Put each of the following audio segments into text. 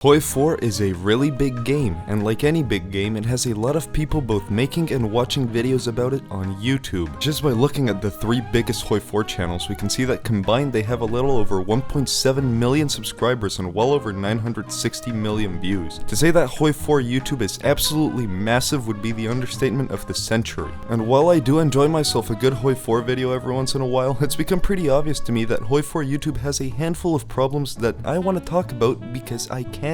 Hoi4 is a really big game, and like any big game, it has a lot of people both making and watching videos about it on YouTube. Just by looking at the three biggest Hoi4 channels, we can see that combined they have a little over 1.7 million subscribers and well over 960 million views. To say that Hoi4 YouTube is absolutely massive would be the understatement of the century. And while I do enjoy myself a good Hoi4 video every once in a while, it's become pretty obvious to me that Hoi4 YouTube has a handful of problems that I want to talk about because I can.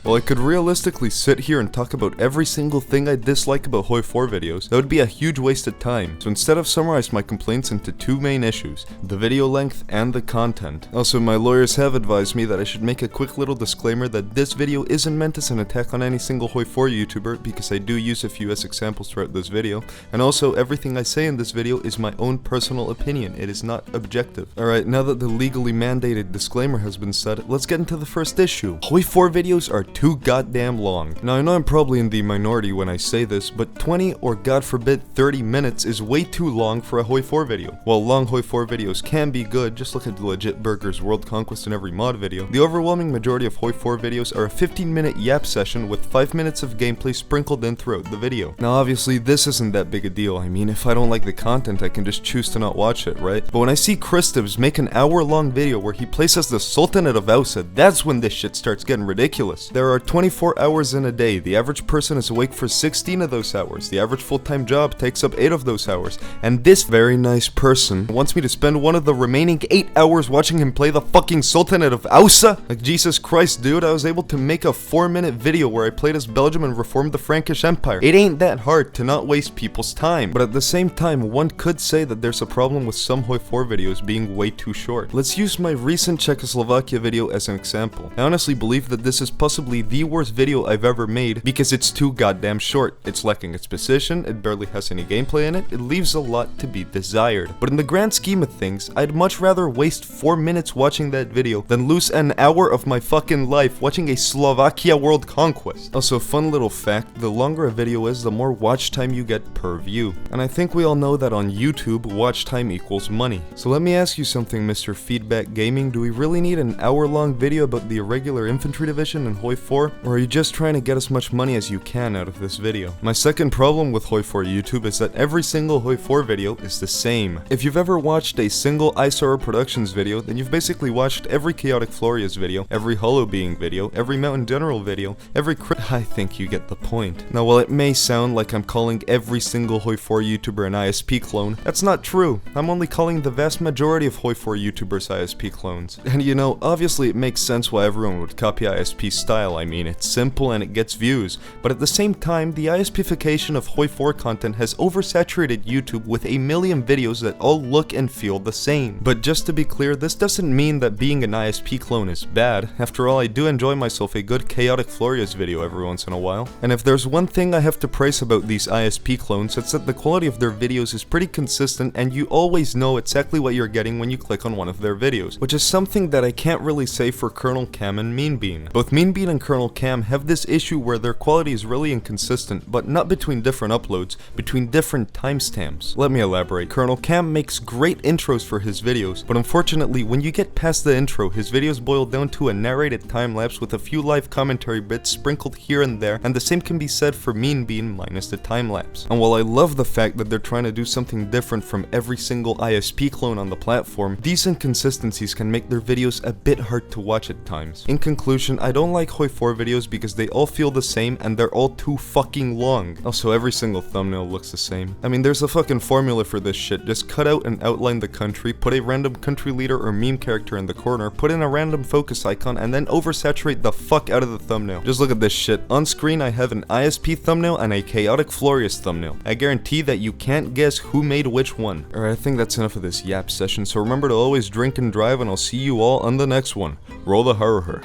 Well, I could realistically sit here and talk about every single thing I dislike about Hoi4 videos. That would be a huge waste of time. So instead I've summarized my complaints into two main issues: the video length and the content. Also, my lawyers have advised me that I should make a quick little disclaimer that this video isn't meant as an attack on any single Hoi4 YouTuber, because I do use a few as examples throughout this video. And also, everything I say in this video is my own personal opinion. It is not objective. Alright, now that the legally mandated disclaimer has been said, let's get into the first issue. Hoi4 videos are too goddamn long. Now, I know I'm probably in the minority when I say this, but 20 or god forbid 30 minutes is way too long for a Hoi4 video. While long Hoi4 videos can be good, just look at the Legit Burger's World Conquest in every mod video, the overwhelming majority of Hoi4 videos are a 15-minute yap session with 5 minutes of gameplay sprinkled in throughout the video. Now obviously this isn't that big a deal. I mean, if I don't like the content, I can just choose to not watch it, right? But when I see Christop's make an hour-long video where he plays as the Sultanate of Ausa, that's when this shit starts getting ridiculous. There are 24 hours in a day. The average person is awake for 16 of those hours. The average full-time job takes up 8 of those hours. And this very nice person wants me to spend one of the remaining 8 hours watching him play the fucking Sultanate of Ausa? Like, Jesus Christ, dude, I was able to make a 4-minute video where I played as Belgium and reformed the Frankish Empire. It ain't that hard to not waste people's time. But at the same time, one could say that there's a problem with some Hoi4 videos being way too short. Let's use my recent Czechoslovakia video as an example. I honestly believe that this is possibly the worst video I've ever made because it's too goddamn short. It's lacking its precision, it barely has any gameplay in it, it leaves a lot to be desired. But in the grand scheme of things, I'd much rather waste 4 minutes watching that video than lose an hour of my fucking life watching a Slovakia world conquest. Also, fun little fact, the longer a video is, the more watch time you get per view. And I think we all know that on YouTube, watch time equals money. So let me ask you something, Mr. Feedback Gaming, do we really need an hour-long video about the irregular infantry division in Hoi4? Or are you just trying to get as much money as you can out of this video? My second problem with Hoi4 YouTube is that every single Hoi4 video is the same. If you've ever watched a single Isara Productions video, then you've basically watched every Chaotic Floria's video, every Hollow Being video, every Mountain General video, every I think you get the point. Now, while it may sound like I'm calling every single Hoi4 YouTuber an ISP clone, that's not true. I'm only calling the vast majority of Hoi4 YouTubers ISP clones. And you know, obviously it makes sense why everyone would copy ISP style. I mean, it's simple and it gets views, but at the same time, the ISPification of Hoi4 content has oversaturated YouTube with a million videos that all look and feel the same. But just to be clear, this doesn't mean that being an ISP clone is bad. After all, I do enjoy myself a good Chaotic Floria's video every once in a while. And if there's one thing I have to praise about these ISP clones, it's that the quality of their videos is pretty consistent and you always know exactly what you're getting when you click on one of their videos, which is something that I can't really say for Colonel Cam and Meanbean. Both Meanbean and Colonel Cam have this issue where their quality is really inconsistent, but not between different uploads, between different timestamps. Let me elaborate. Colonel Cam makes great intros for his videos, but unfortunately, when you get past the intro, his videos boil down to a narrated time-lapse with a few live commentary bits sprinkled here and there, and the same can be said for Meanbean minus the time-lapse. And while I love the fact that they're trying to do something different from every single ISP clone on the platform, these inconsistencies can make their videos a bit hard to watch at times. In conclusion, I don't like Hoi4 videos because they all feel the same and they're all too fucking long. Also, every single thumbnail looks the same. I mean, there's a fucking formula for this shit. Just cut out and outline the country, put a random country leader or meme character in the corner, put in a random focus icon, and then oversaturate the fuck out of the thumbnail. Just look at this shit. On screen, I have an ISP thumbnail and a Chaotic Floria's thumbnail. I guarantee that you can't guess who made which one. Alright, I think that's enough of this yap session, so remember to always drink and drive, and I'll see you all on the next one. Roll the horror.